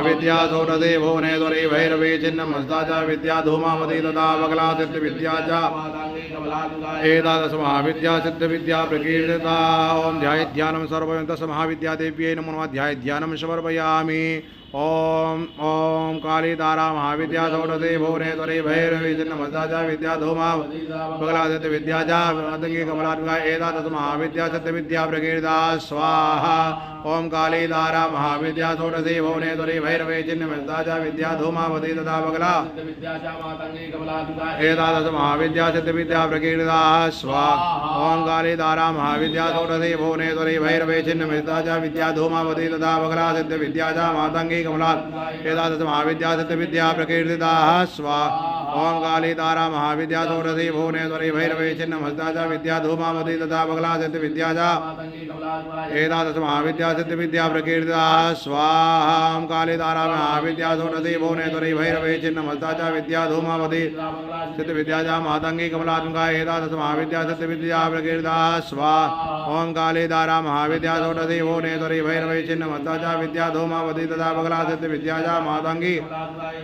विद्या षोडशे भुवनेश्वरी भैरवी छिन्नमस्ता च विद्या धूमावती तथा बगला सिद्ध विद्या च एतादश महाविद्या सिद्ध विद्या प्रकीर्तिता। ओम ध्यायध्यानं सर्वयन्तस महाविद्या देव्यै नमो नमः। ध्यायध्यानं समर्पयामि। ओम ओम काली तारा महाविद्या षोडशे भुवनेश्वरी भैरवी छिन्नमस्ता च विद्या धूमावती बगला सिद्ध विद्या च मातंगी कमलात्मिका एतादश महाविद्या सिद्ध विद्या प्रकीर्तिता। स्वाहा। ओम काली तारा महाविद्या षोडशे भुवनेश्वरी भैरवी छिन्नमस्ता च विद्या धूमावती तथा बगला एतादश महाविद्या सिद्ध विद्या प्रकीर्तिता। स्वाहा। ओम काली तारा महाविद्या षोडशे भुवनेश्वरी भैरवी छिन्नमस्ता च विद्या धूमावती तथा बगला सिद्ध विद्या च मातंगी कमला एतादश महाविद्या सिद्ध विद्या प्रकीर्तिता। स्वाहा। ओम काली तारा महाविद्या षोडशे भुवनेश्वरी भैरवी छिन्नमस्ता च विद्या धूमावती तथा बगला सिद्ध विद्या च एतादश महाविद्या सिद्ध विद्या प्रकीर्तिता। स्वाहा। ओम काली तारा महाविद्या षोडशे भुवनेश्वरी भैरवी छिन्नमस्ता च विद्या धूमावती सिद्ध विद्या च मातंगी कमलात्मिका एतादश महाविद्या सिद्ध विद्या प्रकीर्तिता। स्वाहा। ओम काली तारा महाविद्या षोडशे भुवनेश्वरी भैरवी छिन्नमस्ता च विद्या धूमावती तथा बगला सिद्ध विद्या च मातंगी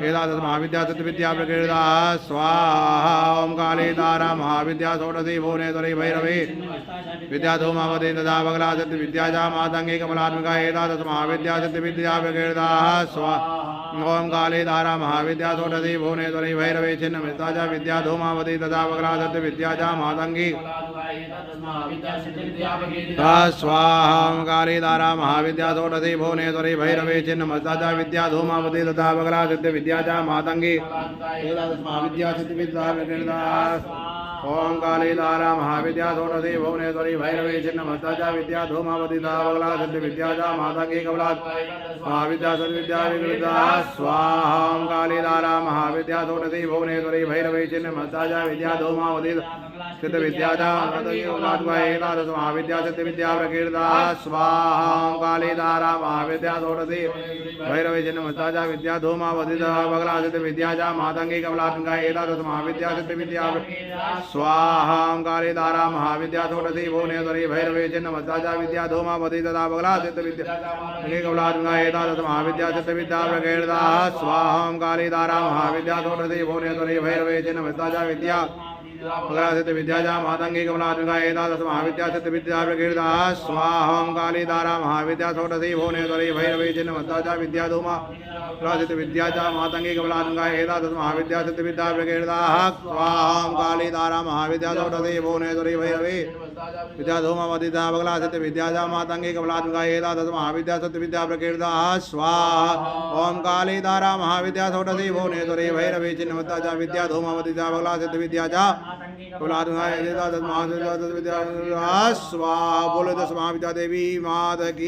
एतादश महाविद्या सिद्ध विद्या प्रकीर्तिता। स्वाहा। ओम काली तारा महाविद्या षोडशे भुवनेश्वरी भैरवी विद्या धूमावती तथा बगला सिद्ध विद्या च मातंगी कमलात्मिका एतादश महाविद्या सिद्ध विद्या प्रकीर्तिता। स्वाहा। ओम काली तारा महाविद्या षोडशे भुवनेश्वरी भैरवी छिन्नमस्ता च विद्या धूमावती तथा बगला सिद्ध विद्या च मातंगी स्वाहा। ओम काली तारा महाविद्या षोडशे भुवनेश्वरी भैरवी छिन्नमस्ता च विद्या धूमावती तथा बगला सिद्ध विद्या च मातंगी एतादश महाविद्या सिद्ध विद्या प्रकीर्तिता। ओम काली तारा महाविद्या षोडशे भुवनेश्वरी भैरवी छिन्नमस्ता च विद्या धूमावती तथा बगला सिद्ध विद्या च मातंगी कमला महाविद्या सिद्ध विद्या प्रकीर्तिता। स्वाहा। ओम काली तारा महाविद्या षोडशे भुवनेश्वरी भैरवी छिन्नमस्ता च विद्या धूमावती सिद्ध विद्या च मातंगी कमलात्मिका एतादश महाविद्या सिद्ध विद्या प्रकीर्तिता। स्वाहा। ओम काली तारा महाविद्या षोडशे भैरवी छिन्नमस्ता च विद्या धूमावती तथा बगला सिद्ध विद्या च मातंगी कमलात्मिका एतादश महाविद्या सिद्ध विद्या स्वाहा। ओम काली तारा महाविद्या षोडशे भुवनेश्वरी भैरवी छिन्नमस्ता च विद्या धूमावती तथा बगला सिद्ध विद्या कमलात्मिका एतादश महाविद्या सिद्ध विद्या प्रकीर्तिता। स्वाहा। ओम काली तारा महाविद्या षोडशे भुवनेश्वरी भैरवी छिन्नमस्ता च विद्या बगला सिद्ध विद्या च मातंगी कमलात्मिका एतादश महाविद्या सिद्ध विद्या प्रकीर्तिता। स्वाहा। ओम काली तारा महाविद्या षोडशे भुवनेश्वरी भैरवी छिन्नमस्ता च विद्या धूमावती सिद्ध विद्या च मातंगी कमलात्मिका एतादश महाविद्या सिद्ध विद्या प्रकीर्तिता। स्वाहा। ओम काली तारा महाविद्या षोडशे भुवनेश्वरी भैरवी विद्या धूमावती तथा बगला सिद्ध विद्या च मातंगी कमलात्मिका एतादश महाविद्या सिद्ध विद्या प्रकीर्तिता। स्वाहा। ओम काली तारा महाविद्या षोडशे भुवनेश्वरी भैरवी छिन्नमस्ता च विद्या धूमावती तथा बगला सिद्ध विद्या च कमलात्मिका एतादश महाविद्या सिद्ध विद्या स्वाहा। बोलो दश महाविद्या देवी माता की।